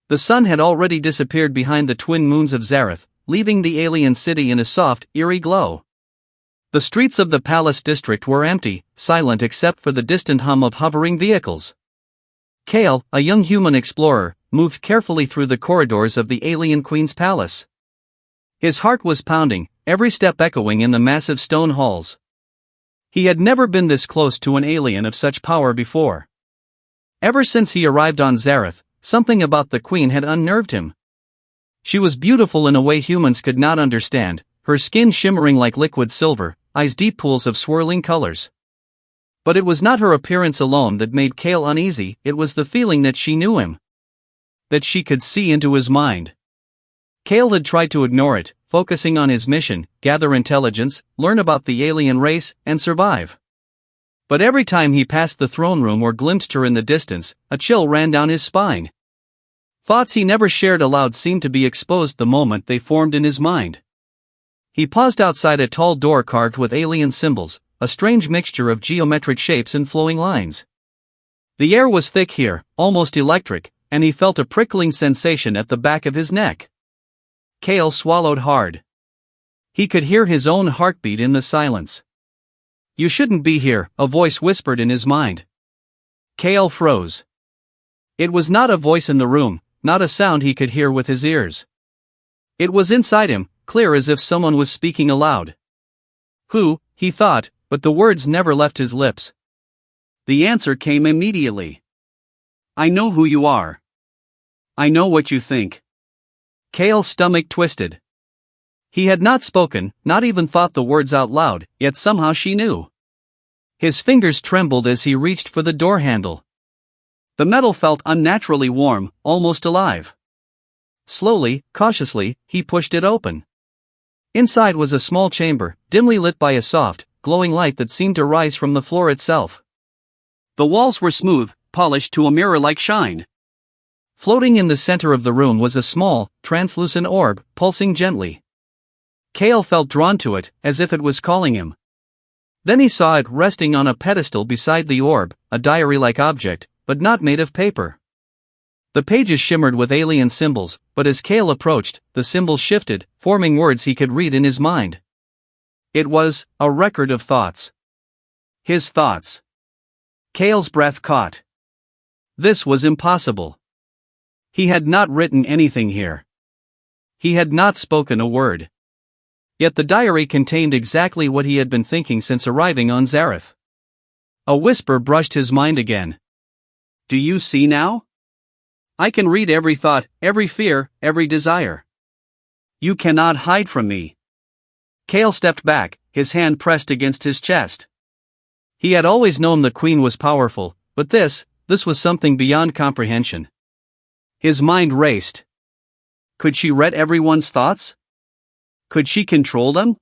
The sun had already disappeared behind the twin moons of Zareth, leaving the alien city in a soft, eerie glow. The streets of the palace district were empty, silent except for the distant hum of hovering vehicles. Kale, a young human explorer, moved carefully through the corridors of the alien queen's palace. His heart was pounding, every step echoing in the massive stone halls. He had never been this close to an alien of such power before. Ever since he arrived on Zareth, something about the queen had unnerved him. She was beautiful in a way humans could not understand, her skin shimmering like liquid silver, eyes deep pools of swirling colors. But it was not her appearance alone that made Kale uneasy, it was the feeling that she knew him. That she could see into his mind. Kale had tried to ignore it, focusing on his mission, gather intelligence, learn about the alien race, and survive. But every time he passed the throne room or glimpsed her in the distance, a chill ran down his spine. Thoughts he never shared aloud seemed to be exposed the moment they formed in his mind. He paused outside a tall door carved with alien symbols, a strange mixture of geometric shapes and flowing lines. The air was thick here, almost electric, and he felt a prickling sensation at the back of his neck. Kale swallowed hard. He could hear his own heartbeat in the silence. "You shouldn't be here," a voice whispered in his mind. Kale froze. It was not a voice in the room, not a sound he could hear with his ears. It was inside him, clear as if someone was speaking aloud. "Who?" he thought, but the words never left his lips. The answer came immediately. "I know who you are. I know what you think." Kale's stomach twisted. He had not spoken, not even thought the words out loud, yet somehow she knew. His fingers trembled as he reached for the door handle. The metal felt unnaturally warm, almost alive. Slowly, cautiously, he pushed it open. Inside was a small chamber, dimly lit by a soft, glowing light that seemed to rise from the floor itself. The walls were smooth, polished to a mirror-like shine. Floating in the center of the room was a small, translucent orb, pulsing gently. Kale felt drawn to it, as if it was calling him. Then he saw it resting on a pedestal beside the orb, a diary-like object, but not made of paper. The pages shimmered with alien symbols, but as Kale approached, the symbols shifted, forming words he could read in his mind. It was a record of thoughts. His thoughts. Kale's breath caught. This was impossible. He had not written anything here. He had not spoken a word. Yet the diary contained exactly what he had been thinking since arriving on Zareth. A whisper brushed his mind again. "Do you see now? I can read every thought, every fear, every desire. You cannot hide from me." Kale stepped back, his hand pressed against his chest. He had always known the queen was powerful, but this was something beyond comprehension. His mind raced. Could she read everyone's thoughts? Could she control them?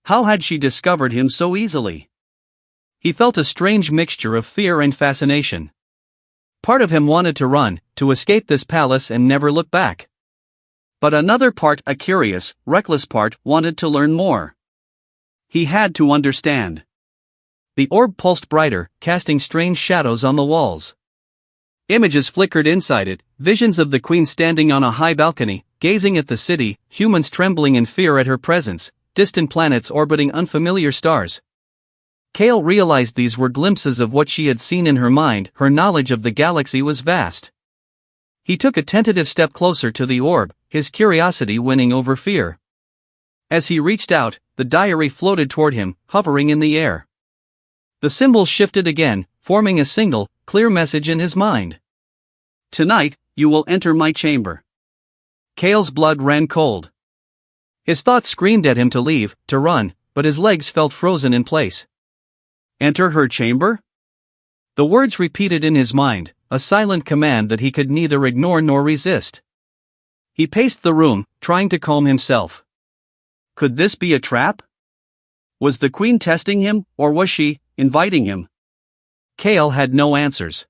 How had she discovered him so easily? He felt a strange mixture of fear and fascination. Part of him wanted to run, to escape this palace and never look back. But another part, a curious, reckless part, wanted to learn more. He had to understand. The orb pulsed brighter, casting strange shadows on the walls. Images flickered inside it, visions of the queen standing on a high balcony, gazing at the city, humans trembling in fear at her presence, distant planets orbiting unfamiliar stars. Kale realized these were glimpses of what she had seen in her mind. Her knowledge of the galaxy was vast. He took a tentative step closer to the orb, his curiosity winning over fear. As he reached out, the diary floated toward him, hovering in the air. The symbols shifted again, forming a single, clear message in his mind. "Tonight, you will enter my chamber." Kale's blood ran cold. His thoughts screamed at him to leave, to run, but his legs felt frozen in place. Enter her chamber? The words repeated in his mind, a silent command that he could neither ignore nor resist. He paced the room, trying to calm himself. Could this be a trap? Was the queen testing him, or was she inviting him? Kale had no answers.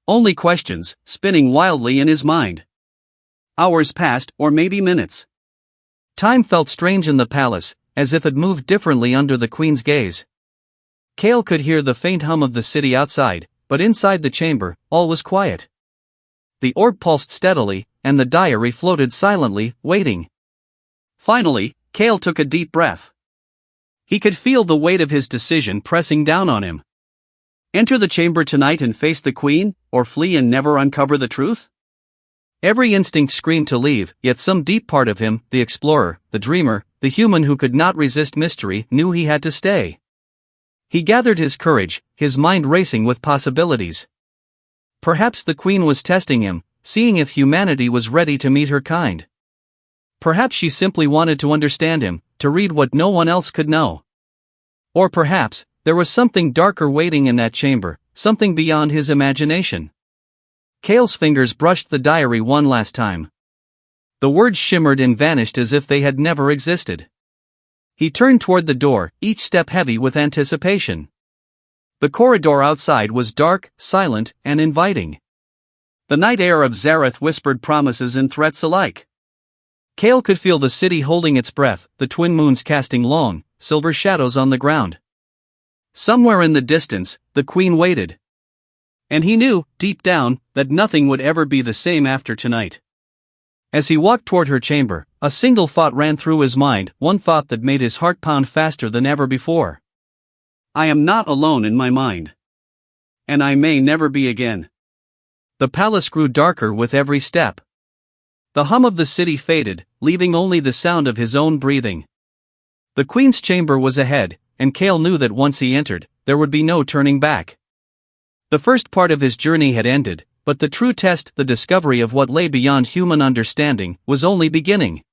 Only questions, spinning wildly in his mind. Hours passed, or maybe minutes. Time felt strange in the palace, as if it moved differently under the queen's gaze. Kale could hear the faint hum of the city outside, but inside the chamber, all was quiet. the orb pulsed steadily, and the diary floated silently, waiting. Finally, Kale took a deep breath. He could feel the weight of his decision pressing down on him. Enter the chamber tonight and face the queen, or flee and never uncover the truth? Every instinct screamed to leave, yet some deep part of him, the explorer, the dreamer, the human who could not resist mystery, knew he had to stay. He gathered his courage, his mind racing with possibilities. Perhaps the queen was testing him, seeing if humanity was ready to meet her kind. Perhaps she simply wanted to understand him, to read what no one else could know. Or perhaps, there was something darker waiting in that chamber, something beyond his imagination. Kale's fingers brushed the diary one last time. The words shimmered and vanished as if they had never existed. He turned toward the door, each step heavy with anticipation. The corridor outside was dark, silent, and inviting. The night air of Zareth whispered promises and threats alike. Kale could feel the city holding its breath, the twin moons casting long, silver shadows on the ground. Somewhere in the distance, the queen waited. And he knew, deep down, that nothing would ever be the same after tonight. As he walked toward her chamber, a single thought ran through his mind, one thought that made his heart pound faster than ever before. I am not alone in my mind. And I may never be again. The palace grew darker with every step. The hum of the city faded, leaving only the sound of his own breathing. The queen's chamber was ahead, and Kale knew that once he entered, there would be no turning back. The first part of his journey had ended, but the true test, the discovery of what lay beyond human understanding, was only beginning.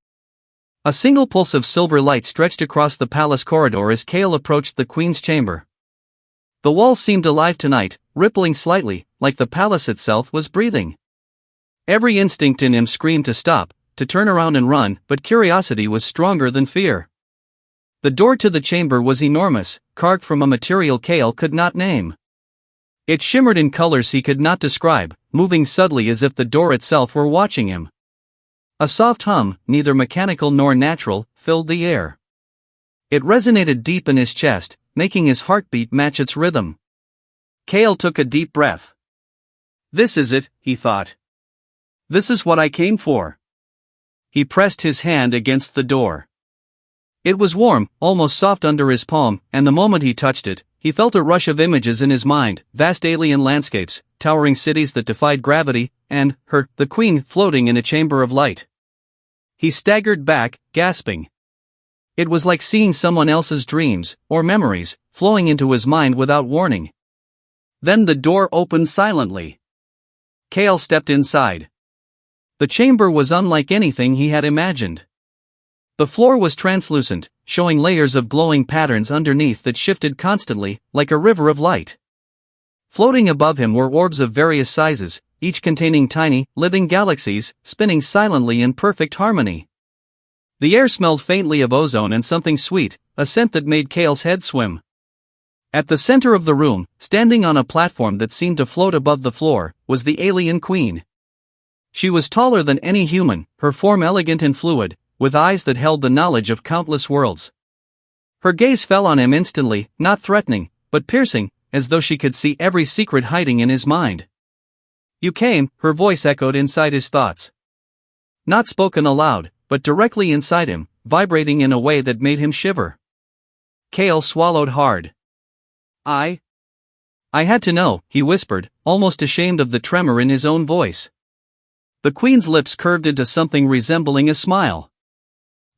A single pulse of silver light stretched across the palace corridor as Kale approached the queen's chamber. The walls seemed alive tonight, rippling slightly, like the palace itself was breathing. Every instinct in him screamed to stop, to turn around and run, but curiosity was stronger than fear. The door to the chamber was enormous, carved from a material Kale could not name. It shimmered in colors he could not describe, moving subtly as if the door itself were watching him. A soft hum, neither mechanical nor natural, filled the air. It resonated deep in his chest, making his heartbeat match its rhythm. Kale took a deep breath. This is it, he thought. This is what I came for. He pressed his hand against the door. It was warm, almost soft under his palm, and the moment he touched it, he felt a rush of images in his mind, vast alien landscapes, towering cities that defied gravity, and her, the queen, floating in a chamber of light. He staggered back, gasping. It was like seeing someone else's dreams, or memories, flowing into his mind without warning. Then the door opened silently. Kale stepped inside. The chamber was unlike anything he had imagined. The floor was translucent, showing layers of glowing patterns underneath that shifted constantly, like a river of light. Floating above him were orbs of various sizes, each containing tiny, living galaxies, spinning silently in perfect harmony. The air smelled faintly of ozone and something sweet, a scent that made Kale's head swim. At the center of the room, standing on a platform that seemed to float above the floor, was the alien queen. She was taller than any human, her form elegant and fluid, with eyes that held the knowledge of countless worlds. Her gaze fell on him instantly, not threatening, but piercing, as though she could see every secret hiding in his mind. You came, her voice echoed inside his thoughts. Not spoken aloud, but directly inside him, vibrating in a way that made him shiver. Kale swallowed hard. I had to know, he whispered, almost ashamed of the tremor in his own voice. The queen's lips curved into something resembling a smile.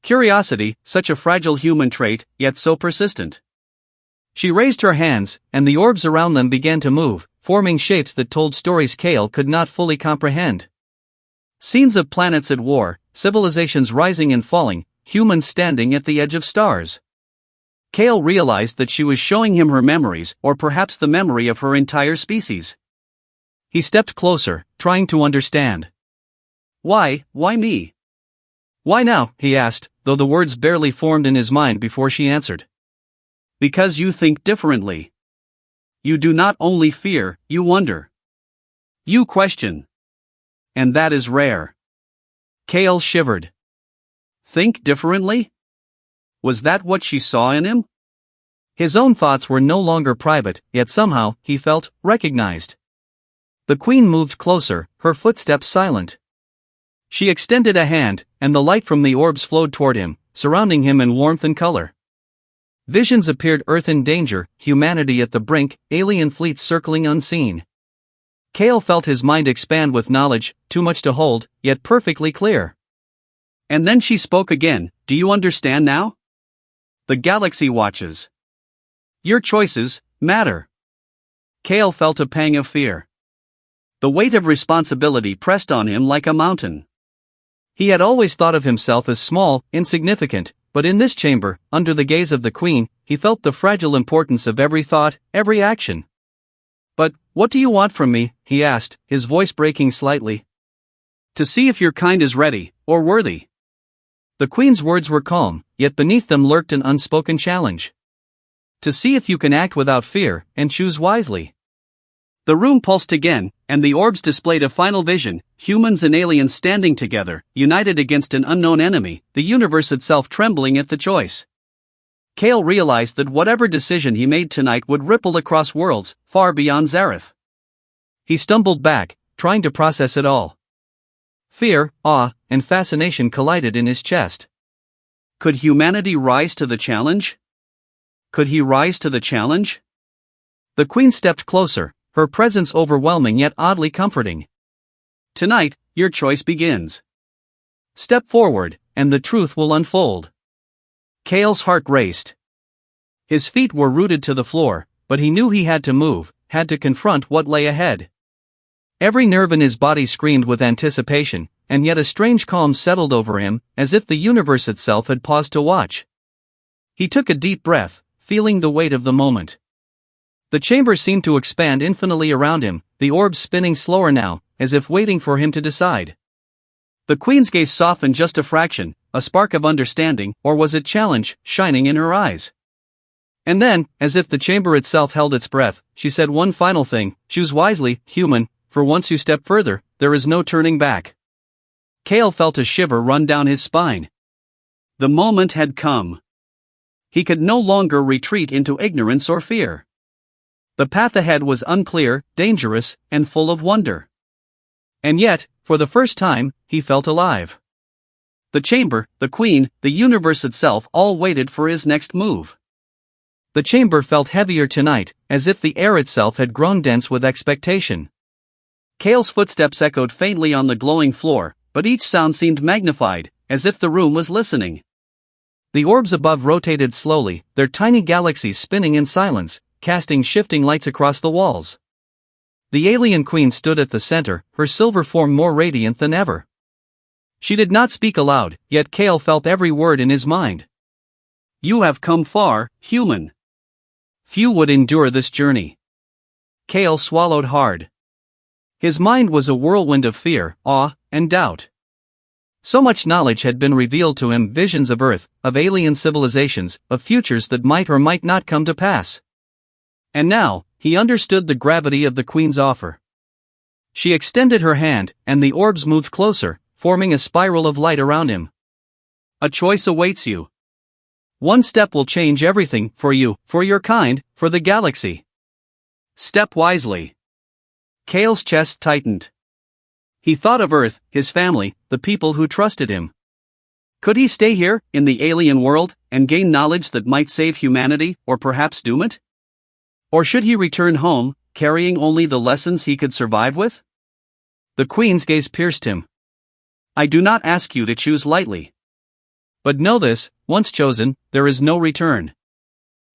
Curiosity, such a fragile human trait, yet so persistent. She raised her hands, and the orbs around them began to move, forming shapes that told stories Kale could not fully comprehend. Scenes of planets at war, civilizations rising and falling, humans standing at the edge of stars. Kale realized that she was showing him her memories, or perhaps the memory of her entire species. He stepped closer, trying to understand. Why me? Why now, he asked, though the words barely formed in his mind before she answered. Because you think differently. You do not only fear, you wonder. You question. And that is rare. Kale shivered. Think differently? Was that what she saw in him? His own thoughts were no longer private, yet somehow, he felt, recognized. The queen moved closer, her footsteps silent. She extended a hand, and the light from the orbs flowed toward him, surrounding him in warmth and color. Visions appeared: Earth in danger, humanity at the brink, alien fleets circling unseen. Kale felt his mind expand with knowledge, too much to hold, yet perfectly clear. And then she spoke again. Do you understand now? The galaxy watches. Your choices matter. Kale felt a pang of fear. The weight of responsibility pressed on him like a mountain. He had always thought of himself as small, insignificant, but in this chamber, under the gaze of the queen, he felt the fragile importance of every thought, every action. But, what do you want from me? He asked, his voice breaking slightly. To see if your kind is ready, or worthy. The queen's words were calm, yet beneath them lurked an unspoken challenge. To see if you can act without fear, and choose wisely. The room pulsed again, and the orbs displayed a final vision: humans and aliens standing together, united against an unknown enemy, the universe itself trembling at the choice. Kale realized that whatever decision he made tonight would ripple across worlds, far beyond Zareth. He stumbled back, trying to process it all. Fear, awe, and fascination collided in his chest. Could humanity rise to the challenge? Could he rise to the challenge? The queen stepped closer, her presence overwhelming yet oddly comforting. Tonight, your choice begins. Step forward, and the truth will unfold. Kale's heart raced. His feet were rooted to the floor, but he knew he had to move, had to confront what lay ahead. Every nerve in his body screamed with anticipation, and yet a strange calm settled over him, as if the universe itself had paused to watch. He took a deep breath, feeling the weight of the moment. The chamber seemed to expand infinitely around him, the orbs spinning slower now, as if waiting for him to decide. The queen's gaze softened just a fraction, a spark of understanding, or was it challenge, shining in her eyes? And then, as if the chamber itself held its breath, she said one final thing: choose wisely, human, for once you step further, there is no turning back. Kale felt a shiver run down his spine. The moment had come. He could no longer retreat into ignorance or fear. The path ahead was unclear, dangerous, and full of wonder. And yet, for the first time, he felt alive. The chamber, the queen, the universe itself all waited for his next move. The chamber felt heavier tonight, as if the air itself had grown dense with expectation. Kale's footsteps echoed faintly on the glowing floor, but each sound seemed magnified, as if the room was listening. The orbs above rotated slowly, their tiny galaxies spinning in silence, casting shifting lights across the walls. The alien queen stood at the center, her silver form more radiant than ever. She did not speak aloud, yet Kale felt every word in his mind. You have come far, human. Few would endure this journey. Kale swallowed hard. His mind was a whirlwind of fear, awe, and doubt. So much knowledge had been revealed to him: visions of Earth, of alien civilizations, of futures that might or might not come to pass. And now, he understood the gravity of the queen's offer. She extended her hand, and the orbs moved closer, forming a spiral of light around him. A choice awaits you. One step will change everything, for you, for your kind, for the galaxy. Step wisely. Kale's chest tightened. He thought of Earth, his family, the people who trusted him. Could he stay here, in the alien world, and gain knowledge that might save humanity, or perhaps doom it? Or should he return home, carrying only the lessons he could survive with? The queen's gaze pierced him. I do not ask you to choose lightly. But know this: once chosen, there is no return.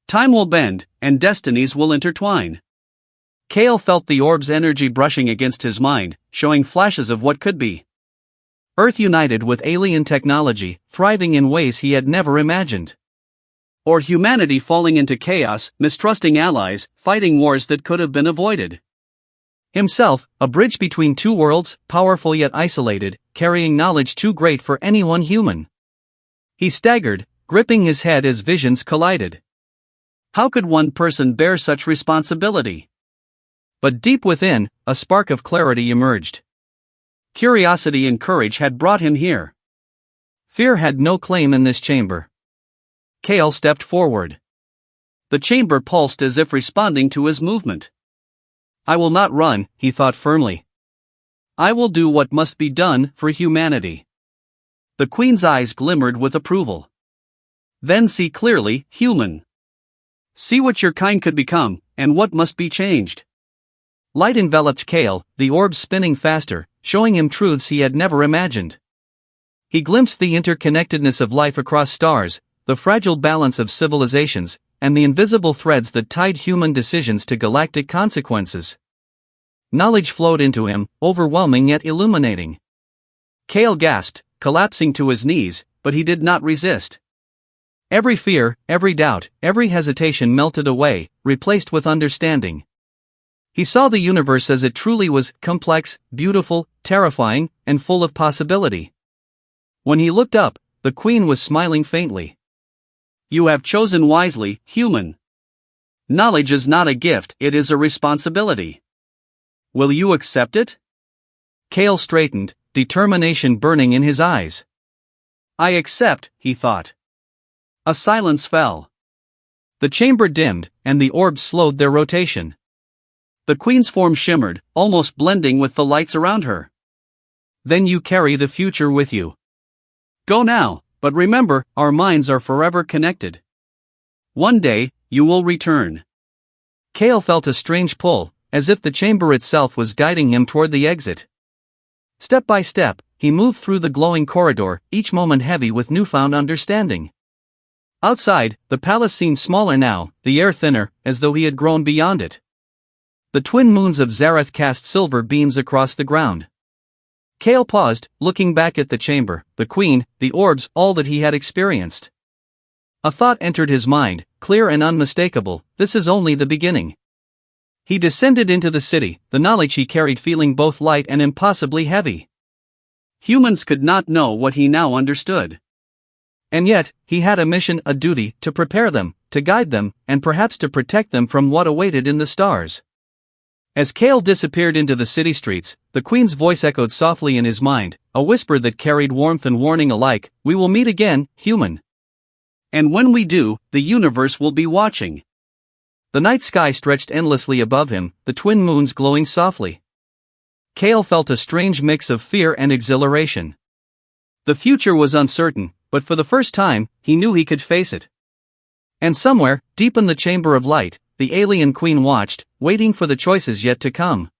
Time will bend, and destinies will intertwine. Kale felt the orb's energy brushing against his mind, showing flashes of what could be. Earth united with alien technology, thriving in ways he had never imagined. Or humanity falling into chaos, mistrusting allies, fighting wars that could have been avoided. Himself, a bridge between two worlds, powerful yet isolated, carrying knowledge too great for anyone human. He staggered, gripping his head as visions collided. How could one person bear such responsibility? But deep within, a spark of clarity emerged. Curiosity and courage had brought him here. Fear had no claim in this chamber. Kale stepped forward. The chamber pulsed as if responding to his movement. I will not run, he thought firmly. I will do what must be done for humanity. The Queen's eyes glimmered with approval. Then see clearly, human. See what your kind could become, and what must be changed. Light enveloped Kale, the orb spinning faster, showing him truths he had never imagined. He glimpsed the interconnectedness of life across stars, the fragile balance of civilizations, and the invisible threads that tied human decisions to galactic consequences. Knowledge flowed into him, overwhelming yet illuminating. Kale gasped, collapsing to his knees, but he did not resist. Every fear, every doubt, every hesitation melted away, replaced with understanding. He saw the universe as it truly was, complex, beautiful, terrifying, and full of possibility. When he looked up, the Queen was smiling faintly. You have chosen wisely, human. Knowledge is not a gift, it is a responsibility. Will you accept it? Kale straightened, determination burning in his eyes. I accept, he thought. A silence fell. The chamber dimmed, and the orbs slowed their rotation. The Queen's form shimmered, almost blending with the lights around her. Then you carry the future with you. Go now, but remember, our minds are forever connected. One day, you will return. Kale felt a strange pull, as if the chamber itself was guiding him toward the exit. Step by step, he moved through the glowing corridor, each moment heavy with newfound understanding. Outside, the palace seemed smaller now, the air thinner, as though he had grown beyond it. The twin moons of Zareth cast silver beams across the ground. Kale paused, looking back at the chamber, the Queen, the orbs, all that he had experienced. A thought entered his mind, clear and unmistakable, this is only the beginning. He descended into the city, the knowledge he carried feeling both light and impossibly heavy. Humans could not know what he now understood. And yet, he had a mission, a duty, to prepare them, to guide them, and perhaps to protect them from what awaited in the stars. As Kale disappeared into the city streets, the Queen's voice echoed softly in his mind, a whisper that carried warmth and warning alike, we will meet again, human. And when we do, the universe will be watching. The night sky stretched endlessly above him, the twin moons glowing softly. Kale felt a strange mix of fear and exhilaration. The future was uncertain, but for the first time, he knew he could face it. And somewhere, deep in the chamber of light, the alien Queen watched, waiting for the choices yet to come.